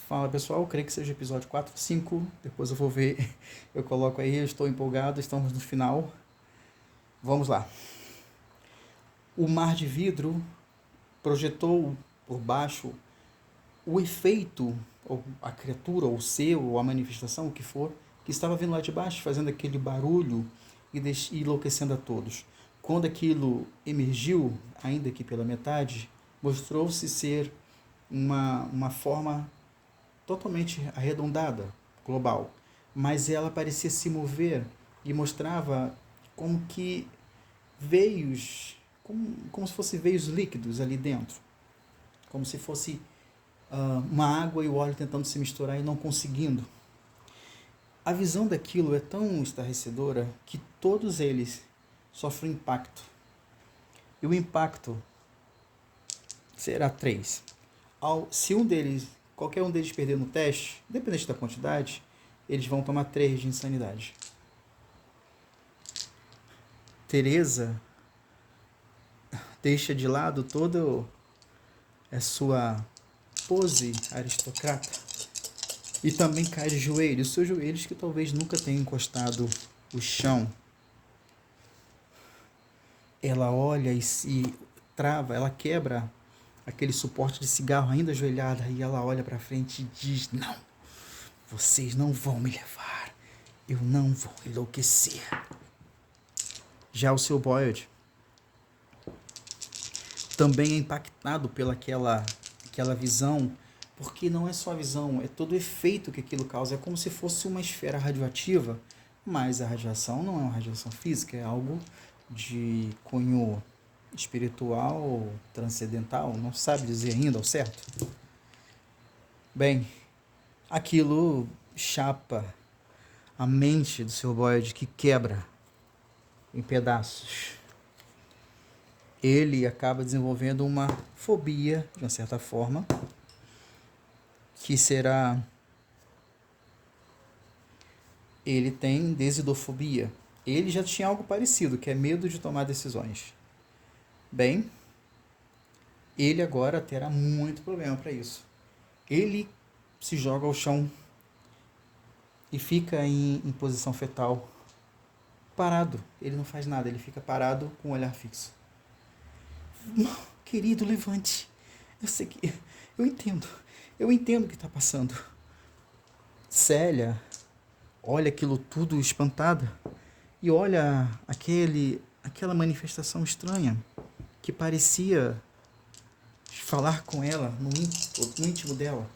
Fala pessoal, eu creio que seja episódio 4, 5. Depois eu vou ver, eu coloco aí, eu estou empolgado, estamos no final. Vamos lá. O mar de vidro projetou por baixo o efeito, ou a criatura, ou o ser, ou a manifestação, o que for, que estava vindo lá de baixo, fazendo aquele barulho e enlouquecendo a todos. Quando aquilo emergiu, ainda que pela metade, mostrou-se ser uma forma totalmente arredondada, global, mas ela parecia se mover e mostrava como que veios, como se fossem veios líquidos ali dentro, como se fosse uma água e o óleo tentando se misturar e não conseguindo. A visão daquilo é tão estarrecedora que todos eles sofrem impacto. E o impacto será 3. Se qualquer um deles perder no teste, independente da quantidade, eles vão tomar 3 de insanidade. Teresa deixa de lado toda a sua pose aristocrata e também cai de joelhos, seus joelhos que talvez nunca tenham encostado o chão. Ela olha e se trava, ela quebra aquele suporte de cigarro ainda ajoelhada e ela olha para frente e diz: não, vocês não vão me levar, eu não vou enlouquecer. Já o seu Boyd também é impactado pelaquela visão, porque não é só a visão, é todo o efeito que aquilo causa. É como se fosse uma esfera radioativa, mas a radiação não é uma radiação física, é algo de cunho espiritual, transcendental, não sabe dizer ainda ao certo. Bem, aquilo chapa a mente do Sr. Boyd, que quebra em pedaços. Ele acaba desenvolvendo uma fobia, de uma certa forma, que será... Ele tem desidofobia. Ele já tinha algo parecido, que é medo de tomar decisões. Bem, ele agora terá muito problema para isso. Ele se joga ao chão e fica em posição fetal, parado. Ele não faz nada, ele fica parado com o olhar fixo. Querido, levante. Eu sei que... Eu entendo o que está passando. Célia olha aquilo tudo espantada e olha aquela manifestação estranha que parecia falar com ela no íntimo dela.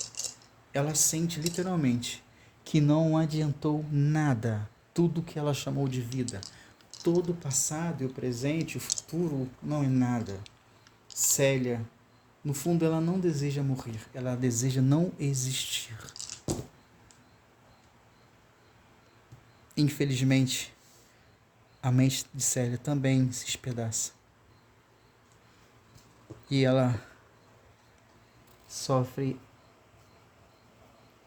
Ela sente literalmente que não adiantou nada. Tudo que ela chamou de vida, todo o passado e o presente, o futuro, não é nada. Célia, no fundo, ela não deseja morrer, ela deseja não existir. Infelizmente, a mente de Célia também se espedaça. E ela sofre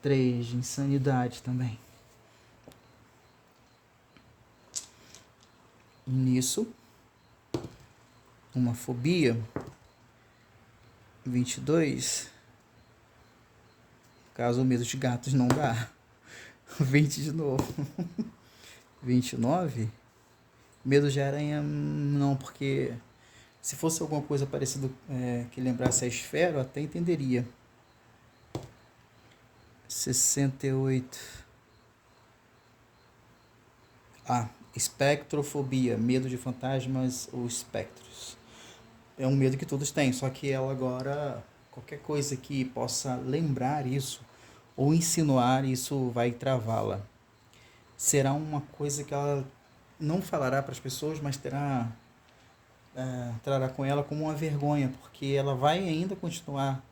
3 de insanidade também. E nisso, uma fobia, 22, caso o medo de gatos não dá, 20 de novo, 29, medo de aranha não, porque se fosse alguma coisa parecida que lembrasse a esfera, eu até entenderia. 68. Espectrofobia, medo de fantasmas ou espectros. É um medo que todos têm, só que ela agora, qualquer coisa que possa lembrar isso ou insinuar isso vai travá-la. Será uma coisa que ela não falará para as pessoas, mas trará com ela como uma vergonha, porque ela vai ainda continuar,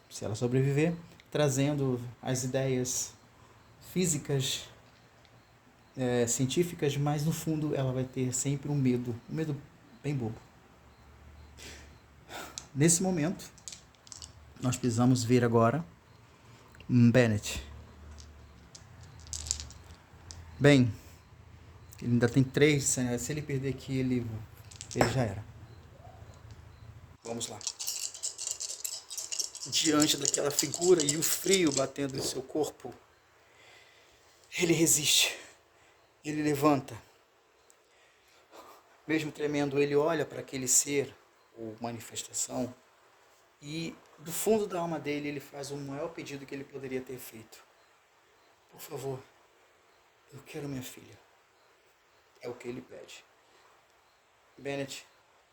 se ela sobreviver, trazendo as ideias físicas, científicas, mas no fundo ela vai ter sempre um medo bem bobo. Nesse momento, nós precisamos ver agora Bennett. Bem, ele ainda tem 3, se ele perder aqui, ele já era. Vamos lá. diante daquela figura e o frio batendo em seu corpo, ele resiste, ele levanta. Mesmo tremendo, ele olha para aquele ser, ou manifestação, e do fundo da alma dele ele faz o maior pedido que ele poderia ter feito. Por favor, eu quero minha filha. É o que ele pede. Bennett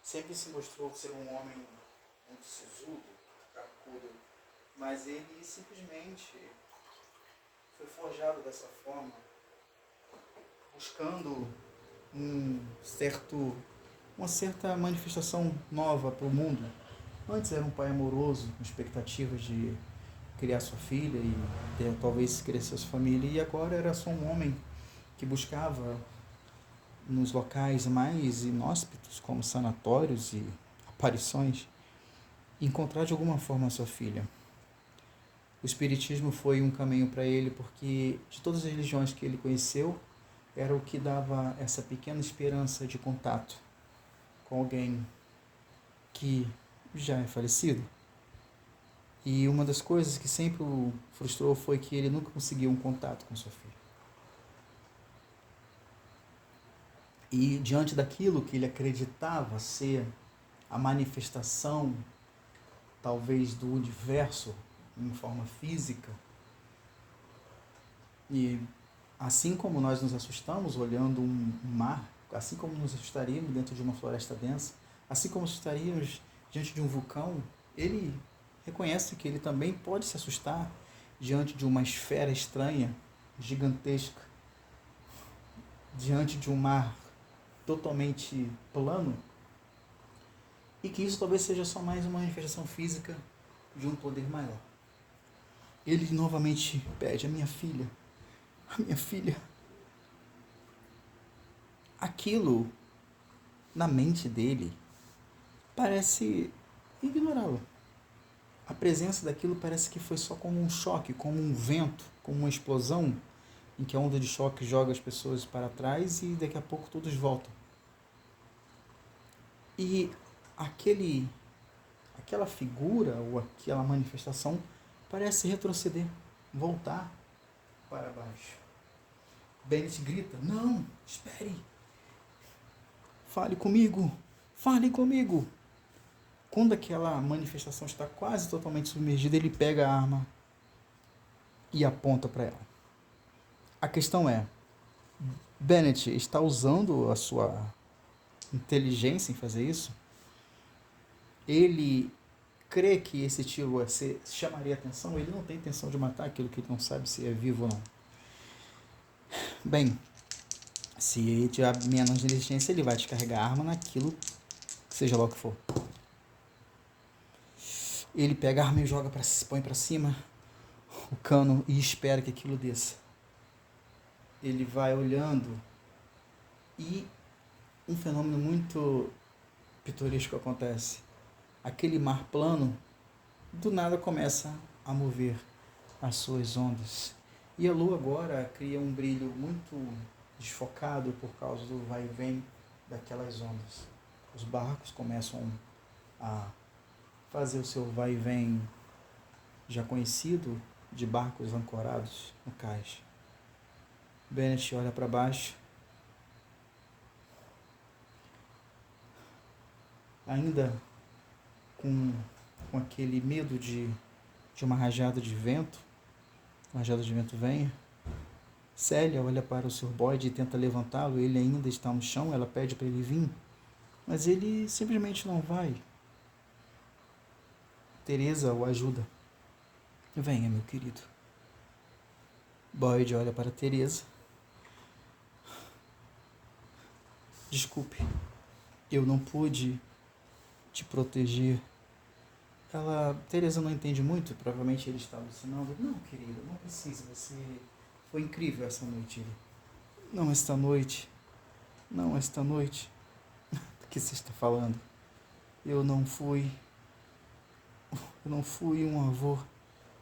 sempre se mostrou ser um homem muito sisudo, carcudo, mas ele simplesmente foi forjado dessa forma, buscando uma certa manifestação nova para o mundo. Antes era um pai amoroso, com expectativas de criar sua filha e talvez crescer sua família, e agora era só um homem que buscava nos locais mais inóspitos, como sanatórios e aparições, encontrar de alguma forma a sua filha. O espiritismo foi um caminho para ele, porque de todas as religiões que ele conheceu, era o que dava essa pequena esperança de contato com alguém que já é falecido. E uma das coisas que sempre o frustrou foi que ele nunca conseguiu um contato com sua filha. E diante daquilo que ele acreditava ser a manifestação, talvez, do universo em forma física, e assim como nós nos assustamos olhando um mar, assim como nos assustaríamos dentro de uma floresta densa, assim como assustaríamos diante de um vulcão, ele reconhece que ele também pode se assustar diante de uma esfera estranha, gigantesca, diante de um mar totalmente plano, e que isso talvez seja só mais uma manifestação física de um poder maior. Ele novamente pede: a minha filha, a minha filha. Aquilo, na mente dele, parece ignorá-lo. A presença daquilo parece que foi só como um choque, como um vento, como uma explosão, em que a onda de choque joga as pessoas para trás e daqui a pouco todos voltam. E aquela figura ou aquela manifestação parece retroceder, voltar para baixo. Bennett grita: não, espere, fale comigo, fale comigo. Quando aquela manifestação está quase totalmente submergida, ele pega a arma e aponta para ela. A questão é, Bennett está usando a sua inteligência em fazer isso? Ele crê que esse tiro chamaria atenção? Ele não tem intenção de matar aquilo que ele não sabe se é vivo ou não. Bem, se ele tiver menos resistência, ele vai descarregar a arma naquilo, seja lá o que for. Ele pega a arma e joga põe para cima o cano e espera que aquilo desça. Ele vai olhando e um fenômeno muito pitoresco acontece. Aquele mar plano do nada começa a mover as suas ondas. E a lua agora cria um brilho muito desfocado por causa do vai e vem daquelas ondas. Os barcos começam a fazer o seu vai e vem já conhecido de barcos ancorados no cais. Bennett olha para baixo, ainda com aquele medo de uma rajada de vento. Uma rajada de vento venha. Célia olha para o Sr. Boyd e tenta levantá-lo. Ele ainda está no chão. Ela pede para ele vir, mas ele simplesmente não vai. Teresa o ajuda. Venha, meu querido. Boyd olha para Teresa. Desculpe, eu não pude te proteger. Teresa não entende muito, provavelmente ele está alucinando. Não, querido, não precisa, você foi incrível essa noite. Não esta noite. Do que você está falando? Eu não fui um avô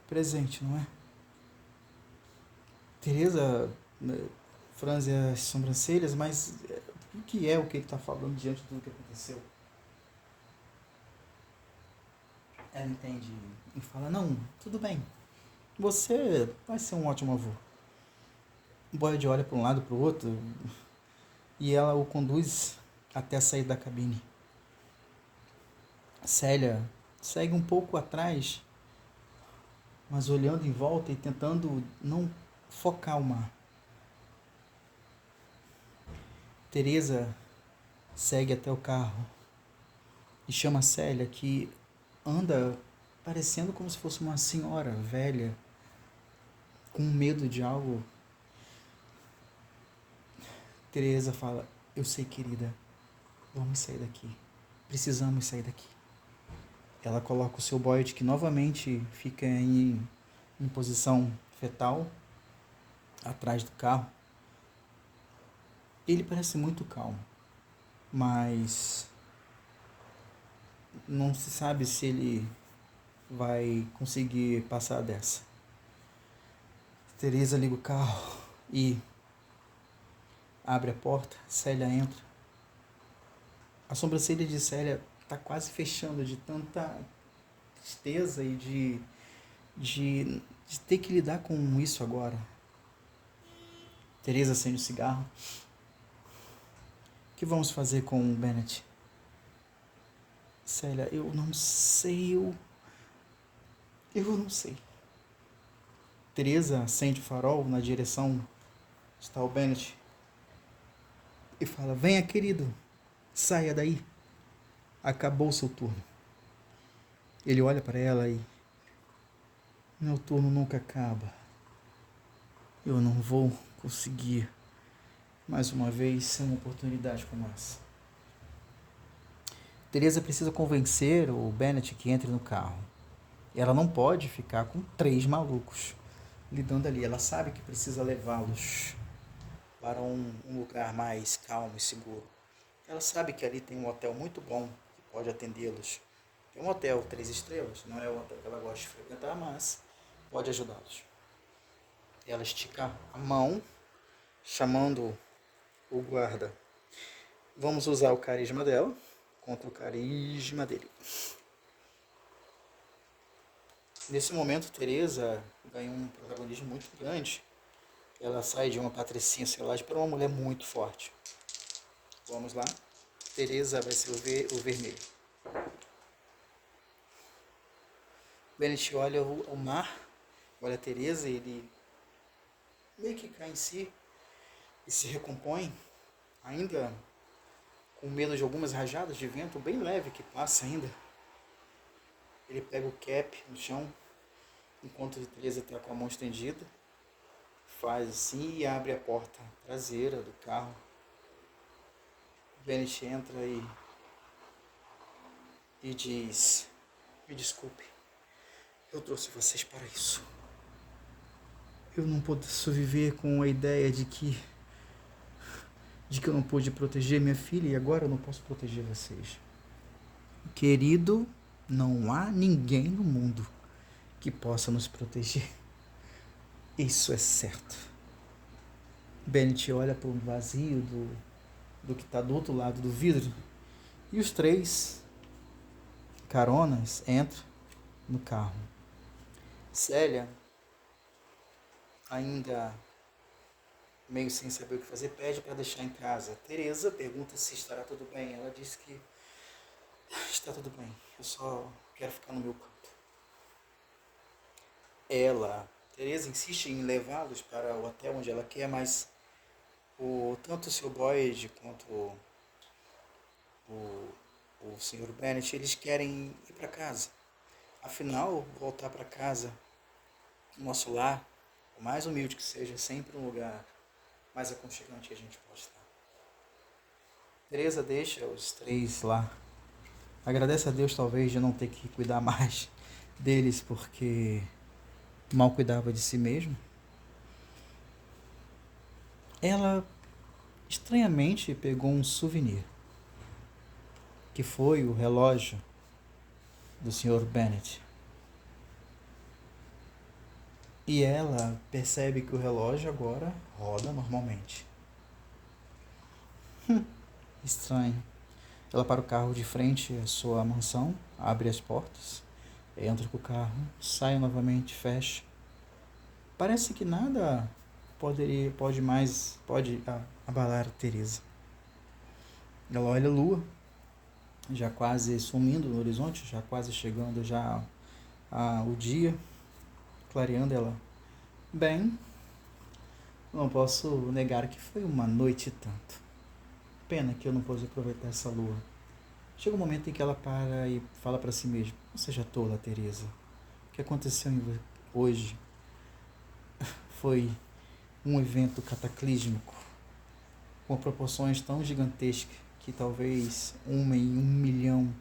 presente, não é? Teresa franze as sobrancelhas, mas o que é o que ele está falando diante de tudo que aconteceu? Ela entende e fala, não, tudo bem. Você vai ser um ótimo avô. O Boyd olha para um lado para o outro e ela o conduz até sair da cabine. Célia segue um pouco atrás, mas olhando em volta e tentando não focar o mar. Teresa segue até o carro e chama a Célia, que anda parecendo como se fosse uma senhora velha, com medo de algo. Teresa fala, eu sei, querida, vamos sair daqui. Precisamos sair daqui. Ela coloca o seu Boyd, que novamente fica em posição fetal, atrás do carro. Ele parece muito calmo, mas não se sabe se ele vai conseguir passar dessa. Teresa liga o carro e abre a porta. Célia entra. A sobrancelha de Célia está quase fechando de tanta tristeza e de ter que lidar com isso agora. Teresa acende o cigarro. O que vamos fazer com o Bennett? Célia, eu não sei, eu não sei. Teresa acende o farol na direção está o Bennett e fala, venha, querido, saia daí. Acabou o seu turno. Ele olha para ela e, meu turno nunca acaba. Eu não vou conseguir mais uma vez ser uma oportunidade como essa. Teresa precisa convencer o Bennett que entre no carro. Ela não pode ficar com 3 malucos lidando ali. Ela sabe que precisa levá-los para um lugar mais calmo e seguro. Ela sabe que ali tem um hotel muito bom que pode atendê-los. É um hotel 3 estrelas, não é o hotel que ela gosta de frequentar, mas pode ajudá-los. Ela estica a mão, chamando o guarda. Vamos usar o carisma dela contra o carisma dele. Nesse momento, Teresa ganha um protagonismo muito grande. Ela sai de uma patricinha selagem para uma mulher muito forte. Vamos lá. Teresa vai ser o vermelho. Bennett olha o mar, olha a Teresa, ele meio que cai em si e se recompõe, ainda com medo de algumas rajadas de vento bem leve que passa ainda. Ele pega o cap no chão, enquanto a Teresa está com a mão estendida, faz assim e abre a porta traseira do carro. Bennett entra e diz, me desculpe, eu trouxe vocês para isso. Eu não posso viver com a ideia de que eu não pude proteger minha filha e agora eu não posso proteger vocês. Querido, não há ninguém no mundo que possa nos proteger. Isso é certo. Bennett olha para o vazio do que está do outro lado do vidro e os 3 caronas entram no carro. Célia, ainda meio sem saber o que fazer, pede para deixar em casa. Teresa pergunta se estará tudo bem. Ela diz que está tudo bem, eu só quero ficar no meu canto. Teresa insiste em levá-los para o hotel onde ela quer, mas tanto o Sr. Boyd quanto o Sr. Bennett, eles querem ir para casa. Afinal, voltar para casa, nosso lar, por mais humilde que seja, é sempre um lugar mais aconchegante que a gente pode estar. Teresa deixa os 3 lá. Agradece a Deus, talvez, de não ter que cuidar mais deles, porque mal cuidava de si mesmo. Ela, estranhamente, pegou um souvenir, que foi o relógio do Sr. Bennett. E ela percebe que o relógio agora roda normalmente. Estranho. Ela para o carro de frente à sua mansão, abre as portas Entra com o carro, sai novamente, fecha. Parece que nada pode abalar a Teresa. Ela olha a lua, já quase sumindo no horizonte, já quase chegando já o dia, clareando ela. Bem, não posso negar que foi uma noite e tanto. Pena que eu não pude aproveitar essa lua. Chega um momento em que ela para e fala para si mesma: não seja tola, Teresa. O que aconteceu hoje foi um evento cataclísmico, com proporções tão gigantescas que talvez uma em 1 milhão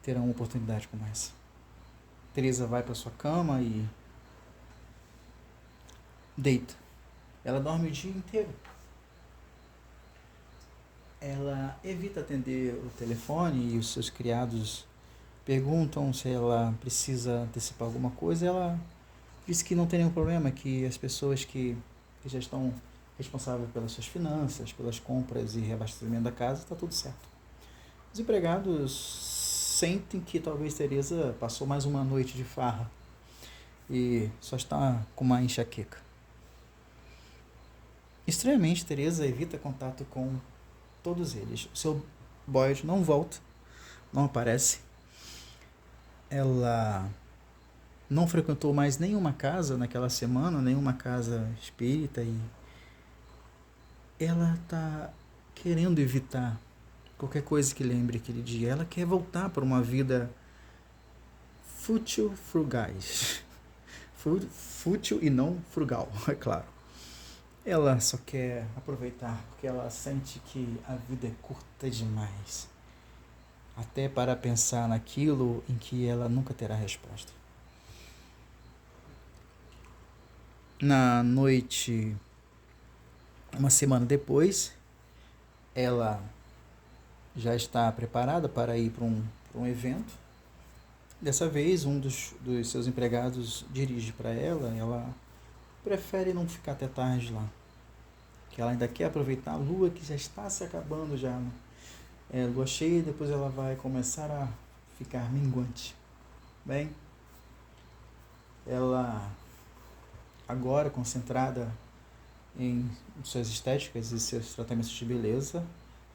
terão uma oportunidade como essa. Teresa vai para sua cama e deita. Ela dorme o dia inteiro. Ela evita atender o telefone e os seus criados perguntam se ela precisa antecipar alguma coisa. Ela diz que não tem nenhum problema, que as pessoas que já estão responsáveis pelas suas finanças, pelas compras e reabastecimento da casa, está tudo certo. Os empregados sentem que talvez Teresa passou mais uma noite de farra e só está com uma enxaqueca. Estranhamente, Teresa evita contato com todos eles. O seu Boyd não volta, não aparece. Ela não frequentou mais nenhuma casa naquela semana, nenhuma casa espírita, e ela está querendo evitar qualquer coisa que lembre aquele dia. Ela quer voltar para uma vida fútil, frugais. Fútil e não frugal, é claro. Ela só quer aproveitar porque ela sente que a vida é curta demais, até para pensar naquilo em que ela nunca terá resposta. Na noite, uma semana depois, ela já está preparada para ir para um evento. Dessa vez, um dos seus empregados dirige para ela. Ela prefere não ficar até tarde lá, que ela ainda quer aproveitar a lua que já está se acabando já. Lua cheia, e depois ela vai começar a ficar minguante. Bem, ela agora concentrada em suas estéticas e seus tratamentos de beleza,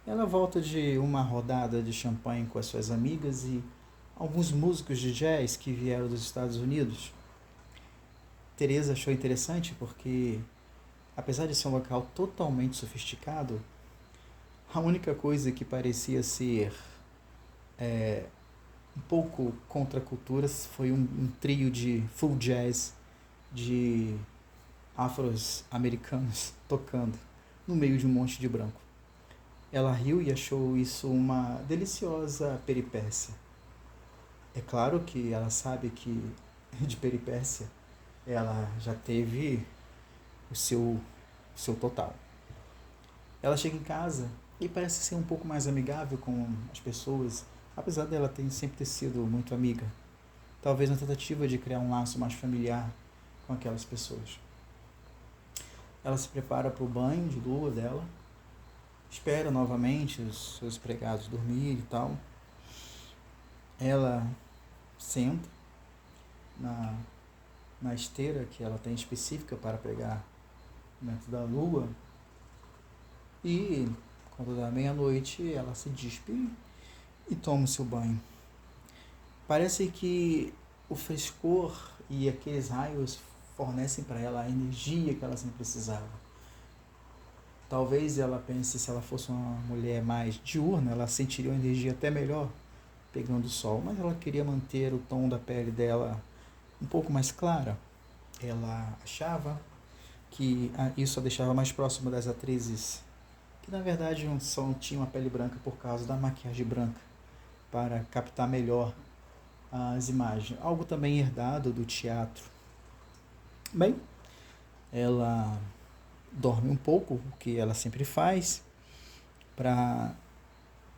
ela volta de uma rodada de champanhe com as suas amigas e alguns músicos de jazz que vieram dos Estados Unidos. Teresa achou interessante porque, apesar de ser um local totalmente sofisticado, a única coisa que parecia ser um pouco contra a cultura foi um trio de full jazz de afro-americanos tocando no meio de um monte de branco. Ela riu e achou isso uma deliciosa peripécia. É claro que ela sabe que de peripécia ela já teve o seu total. Ela chega em casa e parece ser um pouco mais amigável com as pessoas, apesar dela sempre ter sido muito amiga. Talvez na tentativa de criar um laço mais familiar com aquelas pessoas. Ela se prepara para o banho de lua dela, espera novamente os seus empregados dormirem e tal. Ela senta na esteira que ela tem específica para pregar dentro da lua, e quando dá meia-noite ela se despe e toma o seu banho. Parece que o frescor e aqueles raios fornecem para ela a energia que ela sempre precisava. Talvez ela pense, se ela fosse uma mulher mais diurna, ela sentiria uma energia até melhor pegando o sol, mas ela queria manter o tom da pele dela um pouco mais clara. Ela achava que isso a deixava mais próxima das atrizes, que na verdade só tinham a pele branca por causa da maquiagem branca, para captar melhor as imagens. Algo também herdado do teatro. Bem, ela dorme um pouco, o que ela sempre faz, para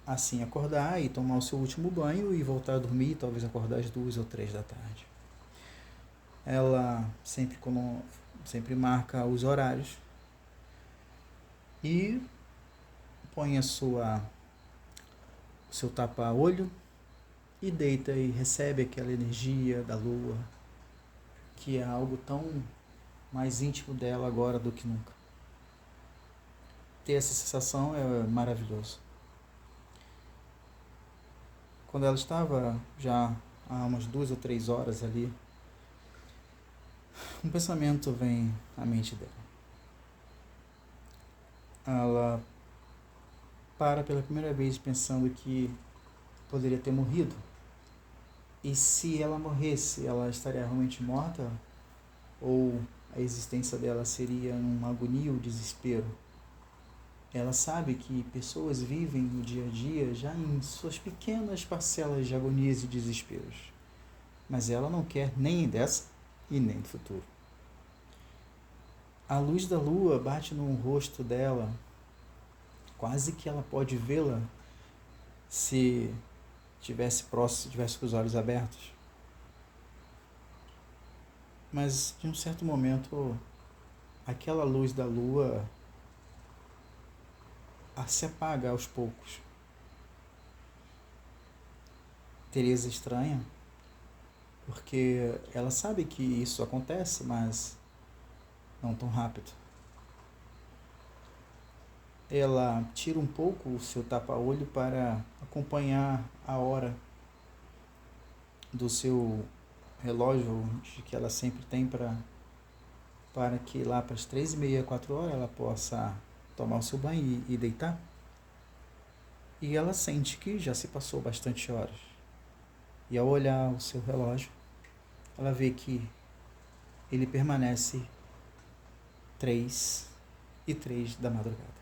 assim acordar e tomar o seu último banho e voltar a dormir, talvez acordar às 2 ou 3 da tarde. Ela sempre marca os horários e põe o seu tapa-olho, e deita e recebe aquela energia da lua, que é algo tão mais íntimo dela agora do que nunca. Ter essa sensação é maravilhoso. Quando ela estava já há umas 2 ou 3 horas ali, um pensamento vem à mente dela. Ela para pela primeira vez pensando que poderia ter morrido. E se ela morresse, ela estaria realmente morta? Ou a existência dela seria uma agonia ou desespero? Ela sabe que pessoas vivem no dia a dia já em suas pequenas parcelas de agonias e desesperos. Mas ela não quer nem dessa e nem do futuro. A luz da lua bate no rosto dela, quase que ela pode vê-la se tivesse próximo, tivesse com os olhos abertos. Mas de um certo momento, aquela luz da lua se apaga aos poucos. Teresa estranha, porque ela sabe que isso acontece, mas não tão rápido. Ela tira um pouco o seu tapa-olho para acompanhar a hora do seu relógio que ela sempre tem para que lá para as 3h30, 4 horas ela possa tomar o seu banho e deitar. E ela sente que já se passou bastante horas. E ao olhar o seu relógio, ela vê que ele permanece 3h03 da madrugada.